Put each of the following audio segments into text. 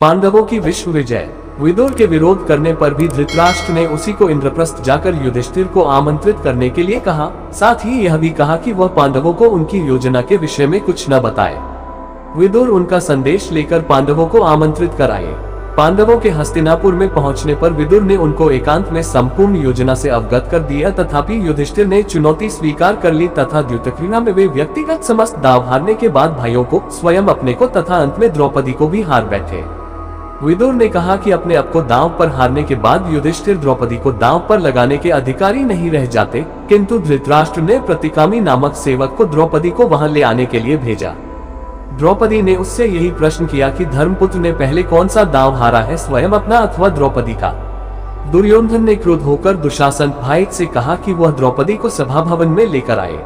पांडवों की विश्व विजय। विदुर के विरोध करने पर भी धृतराष्ट्र ने उसी को इंद्रप्रस्थ जाकर युधिष्ठिर को आमंत्रित करने के लिए कहा। साथ ही यह भी कहा कि वह पांडवों को उनकी योजना के विषय में कुछ न बताए। विदुर उनका संदेश लेकर पांडवों को आमंत्रित कर आए। पांडवों के हस्तिनापुर में पहुंचने पर विदुर ने उनको एकांत में संपूर्ण योजना से अवगत कर दिया। तथापि युधिष्ठिर ने चुनौती स्वीकार कर ली तथा द्युतक्रीड़ा में वे व्यक्तिगत समस्त दाव हारने के बाद भाइयों को, स्वयं अपने को तथा अंत में द्रौपदी को भी हार बैठे। विदुर ने कहा कि अपने आप को दांव पर हारने के बाद युधिष्ठिर द्रौपदी को दांव पर लगाने के अधिकारी नहीं रह जाते, किंतु धृतराष्ट्र ने प्रतिकामी नामक सेवक को द्रौपदी को वहां ले आने के लिए भेजा। द्रौपदी ने उससे यही प्रश्न किया कि धर्मपुत्र ने पहले कौन सा दांव हारा है, स्वयं अपना अथवा द्रौपदी का। दुर्योधन ने क्रुद्ध होकर दुशासन भाई से कहा कि वह द्रौपदी को सभा भवन में लेकर आए।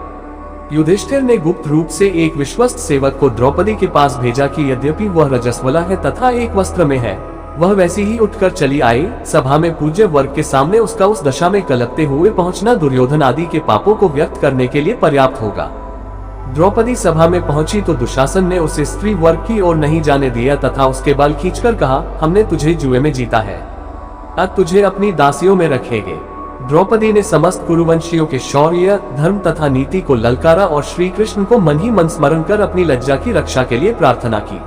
युधिष्ठिर ने गुप्त रूप से एक विश्वस्त सेवक को द्रौपदी के पास भेजा कि यद्यपि वह रजस्वला है तथा एक वस्त्र में है, वह वैसी ही उठकर चली आई। सभा में पूज्य वर्ग के सामने उसका उस दशा में कलपते हुए पहुंचना दुर्योधन आदि के पापों को व्यक्त करने के लिए पर्याप्त होगा। द्रौपदी सभा में पहुंची तो दुशासन ने उसे स्त्री वर्ग की ओर नहीं जाने दिया तथा उसके बाल खींचकर कहा, हमने तुझे जुए में जीता है, अब तुझे अपनी दासियों में रखेंगे। द्रौपदी ने समस्त कुरुवंशियों के शौर्य, धर्म तथा नीति को ललकारा और श्री कृष्ण को मन ही मन स्मरण कर अपनी लज्जा की रक्षा के लिए प्रार्थना की।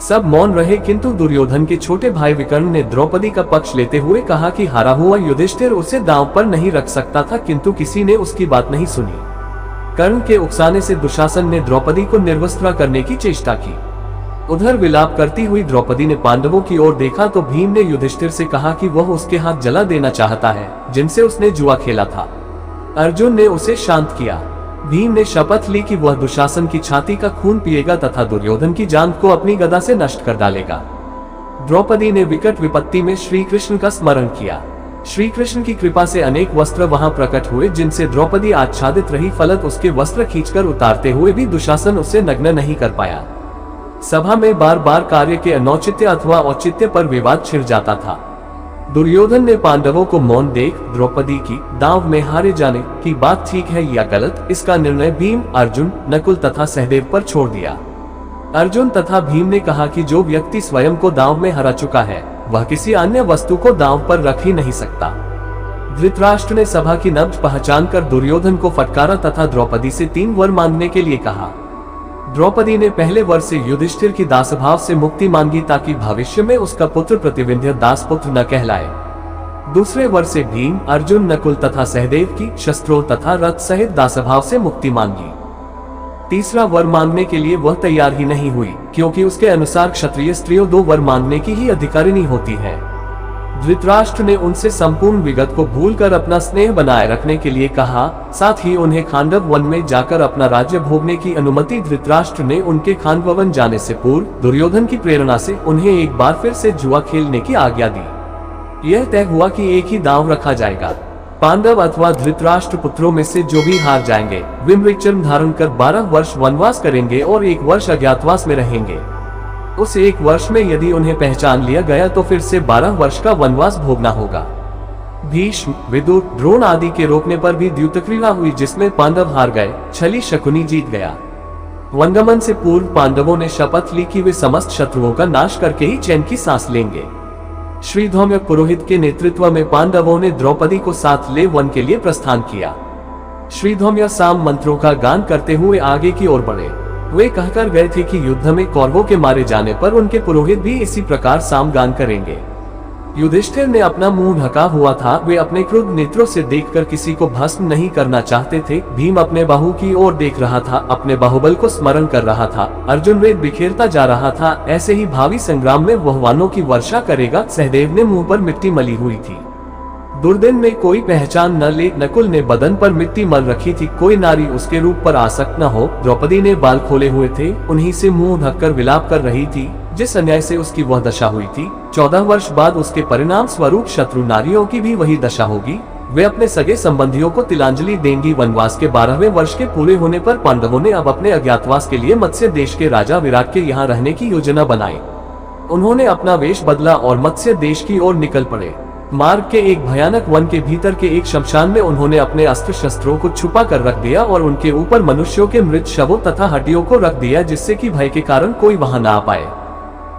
सब मौन रहे, किंतु दुर्योधन के छोटे भाई विकर्ण ने द्रौपदी का पक्ष लेते हुए कहा कि हारा हुआ युधिष्ठिर उसे दांव पर नहीं रख सकता था, किंतु किसी ने उसकी बात नहीं सुनी। कर्ण के उकसाने से दुशासन ने द्रौपदी को निर्वस्त्र करने की चेष्टा की। उधर विलाप करती हुई द्रौपदी ने पांडवों की ओर देखा तो भीम ने युधिष्ठिर से कहा कि वह उसके हाथ जला देना चाहता है, जिनसे उसने जुआ खेला था। अर्जुन ने उसे शांत किया। भीम ने शपथ ली कि वह दुशासन की छाती का खून पिएगा तथा दुर्योधन की जान को अपनी गदा से नष्ट कर डालेगा। द्रौपदी ने विकट विपत्ति में श्री कृष्ण का स्मरण किया। श्री कृष्ण की कृपा से अनेक वस्त्र वहां प्रकट हुए, जिनसे द्रौपदी आच्छादित रही। फलत उसके वस्त्र खींचकर उतारते हुए भी दुशासन उसे नग्न नहीं कर पाया। सभा में बार बार कार्य के अनौचित्य अथवा औचित्य पर विवाद छिड़ जाता था। दुर्योधन ने पांडवों को मौन देख द्रौपदी की दांव में हारे जाने की बात ठीक है या गलत, इसका निर्णय भीम, अर्जुन, नकुल तथा सहदेव पर छोड़ दिया। अर्जुन तथा भीम ने कहा कि जो व्यक्ति स्वयं को दांव में हरा चुका है, वह किसी अन्य वस्तु को दांव पर रख ही नहीं सकता। धृतराष्ट्र ने सभा की नब्ज पहचान कर दुर्योधन को फटकारा तथा द्रौपदी से 3 वर मांगने के लिए कहा। द्रौपदी ने पहले वर से युधिष्ठिर की दासभाव से मुक्ति मांगी ताकि भविष्य में उसका पुत्र प्रतिविंध्य दासपुत्र न कहलाए। दूसरे वर से भीम, अर्जुन, नकुल तथा सहदेव की शस्त्रों तथा रथ सहित दासभाव से मुक्ति मांगी। तीसरा वर मांगने के लिए वह तैयार ही नहीं हुई, क्योंकि उसके अनुसार क्षत्रिय स्त्रियों 2 वर मांगने की ही अधिकारिणी होती है। धृतराष्ट्र ने उनसे संपूर्ण विगत को भूलकर अपना स्नेह बनाए रखने के लिए कहा। साथ ही उन्हें खांडव वन में जाकर अपना राज्य भोगने की अनुमति। धृतराष्ट्र ने उनके खांडव वन जाने से पूर्व दुर्योधन की प्रेरणा से उन्हें एक बार फिर से जुआ खेलने की आज्ञा दी। यह तय हुआ कि एक ही दांव रखा जाएगा। पांडव अथवा धृतराष्ट्र पुत्रों में से जो भी हार जाएंगे, वे मृगचर्म धारण कर 12 वर्ष वनवास करेंगे और 1 वर्ष अज्ञातवास में रहेंगे। उस 1 वर्ष में यदि उन्हें पहचान लिया गया तो फिर से 12 वर्ष का वनवास भोगना होगा। भीष्म, विदुर, द्रोण आदि के रोकने पर भी द्युतक्रीड़ा हुई, जिसमें पांडव हार गए। छली शकुनी जीत गया। वनगमन से पूर्व पांडवों ने शपथ ली कि वे समस्त शत्रुओं का नाश करके ही चैन की सांस लेंगे। श्रीधौम्य पुरोहित के नेतृत्व में पांडवों ने द्रौपदी को साथ ले वन के लिए प्रस्थान किया। श्रीधौम्य साम मंत्रों का गान करते हुए आगे की ओर बढ़े। वे कहकर गए थे कि युद्ध में कौरवों के मारे जाने पर उनके पुरोहित भी इसी प्रकार साम गान करेंगे। युधिष्ठिर ने अपना मुंह ढका हुआ था। वे अपने क्रुद्ध नेत्रों से देखकर किसी को भस्म नहीं करना चाहते थे। भीम अपने बाहु की ओर देख रहा था, अपने बाहुबल को स्मरण कर रहा था। अर्जुन वेद बिखेरता जा रहा था। ऐसे ही भावी संग्राम में वह वानों की वर्षा करेगा। सहदेव ने मुंह पर मिट्टी मली हुई थी। दुर्दिन में कोई पहचान न ले। नकुल ने बदन पर मिट्टी मल रखी थी, कोई नारी उसके रूप पर आसक्त न हो। द्रौपदी ने बाल खोले हुए थे, उन्हीं से मुंह ढककर विलाप कर रही थी। जिस अन्याय से उसकी वह दशा हुई थी, 14 वर्ष बाद उसके परिणाम स्वरूप शत्रु नारियों की भी वही दशा होगी। वे अपने सगे संबंधियों को तिलांजलि देंगी। वनवास के 12वें वर्ष के पूरे होने पर पांडवों ने अब अपने अज्ञातवास के लिए मत्स्य देश के राजा विराट के यहाँ रहने की योजना बनाई। उन्होंने अपना वेश बदला और मत्स्य देश की ओर निकल पड़े। मार्ग के एक भयानक वन के भीतर के एक शमशान में उन्होंने अपने अस्त्र शस्त्रों को छुपा कर रख दिया और उनके ऊपर मनुष्यों के मृत शवों तथा हड्डियों को रख दिया, जिससे कि भय के कारण कोई वहां न आ पाए।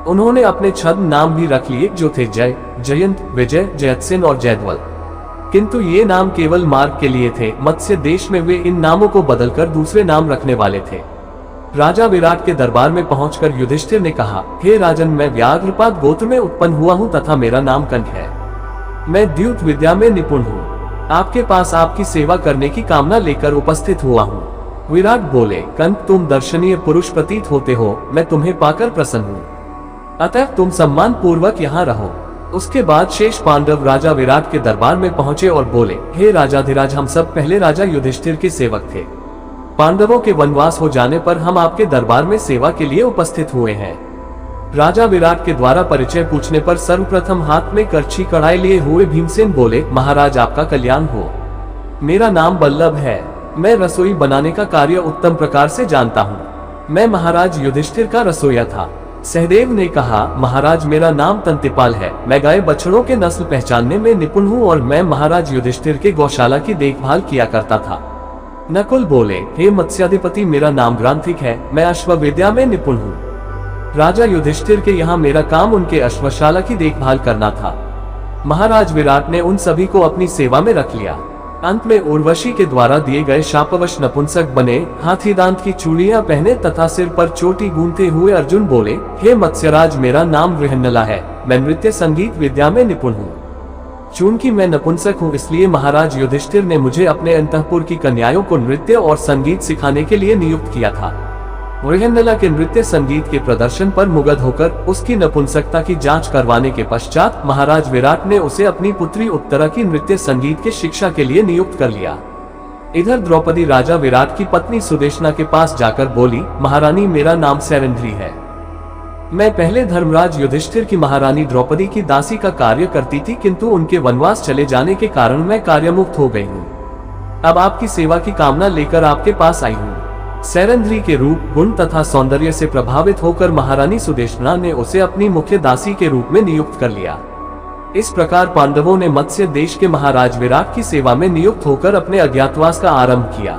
उन्होंने अपने छद्म नाम भी रख लिए जो थे जय, जयंत, विजय, जयतसेन और जयद्वल। किंतु ये नाम केवल मार्ग के लिए थे। मत्स्य देश में वे इन नामों को बदलकर दूसरे नाम रखने वाले थे। राजा विराट के दरबार में पहुंचकर युधिष्ठिर ने कहा, हे राजन, मैं व्याघ्रपाद गोत्र में उत्पन्न हुआ हूँ तथा मेरा नाम कंठ है। मैं द्यूत विद्या में निपुण हूँ। आपके पास आपकी सेवा करने की कामना लेकर उपस्थित हुआ हूँ। विराट बोले, कंठ, तुम दर्शनीय पुरुष प्रतीत होते हो, मैं तुम्हें पाकर प्रसन्न हूँ, अतः तुम सम्मान पूर्वक यहाँ रहो। उसके बाद शेष पांडव राजा विराट के दरबार में पहुंचे और बोले, हे राजाधिराज, हम सब पहले राजा युधिष्ठिर के सेवक थे। पांडवों के वनवास हो जाने पर हम आपके दरबार में सेवा के लिए उपस्थित हुए हैं। राजा विराट के द्वारा परिचय पूछने पर सर्वप्रथम हाथ में करछी कढ़ाई लिए हुए भीमसेन बोले, महाराज आपका कल्याण हो। मेरा नाम बल्लभ है। मैं रसोई बनाने का कार्य उत्तम प्रकार से जानता हूँ। मैं महाराज युधिष्ठिर का रसोइया था। सहदेव ने कहा, महाराज मेरा नाम तंतिपाल है। मैं गाय बछड़ों के नस्ल पहचानने में निपुण हूँ और मैं महाराज युधिष्ठिर के गौशाला की देखभाल किया करता था। नकुल बोले, हे मत्स्याधिपति, मेरा नाम ग्रांथिक है। मैं अश्वविद्या में निपुण हूँ। राजा युधिष्ठिर के यहाँ मेरा काम उनके अश्वशाला की देखभाल करना था। महाराज विराट ने उन सभी को अपनी सेवा में रख लिया। अंत में उर्वशी के द्वारा दिए गए शापवश नपुंसक बने, हाथी दांत की चूड़ियां पहने तथा सिर पर चोटी गूंथते हुए अर्जुन बोले, हे मत्स्यराज, मेरा नाम वृहन्नला है। मैं नृत्य संगीत विद्या में निपुण हूँ। चूंकि मैं नपुंसक हूँ, इसलिए महाराज युधिष्ठिर ने मुझे अपने अंतःपुर की कन्याओं को नृत्य और संगीत सिखाने के लिए नियुक्त किया था। वृहन्नला के नृत्य संगीत के प्रदर्शन पर मुग्ध होकर उसकी नपुंसकता की जांच करवाने के पश्चात महाराज विराट ने उसे अपनी पुत्री उत्तरा की नृत्य संगीत के शिक्षा के लिए नियुक्त कर लिया। इधर द्रौपदी राजा विराट की पत्नी सुदेशना के पास जाकर बोली, महारानी, मेरा नाम सैरंध्री है। मैं पहले धर्मराज युधिष्ठिर की महारानी द्रौपदी की दासी का कार्य करती थी, किंतु उनके वनवास चले जाने के कारण मैं कार्यमुक्त हो गई हूँ। अब आपकी सेवा की कामना लेकर आपके पास आई हूँ। सैरंध्री के रूप, गुण तथा सौंदर्य से प्रभावित होकर महारानी सुदेशना ने उसे अपनी मुख्य दासी के रूप में नियुक्त कर लिया। इस प्रकार पांडवों ने मत्स्य देश के महाराज विराट की सेवा में नियुक्त होकर अपने अज्ञातवास का आरंभ किया।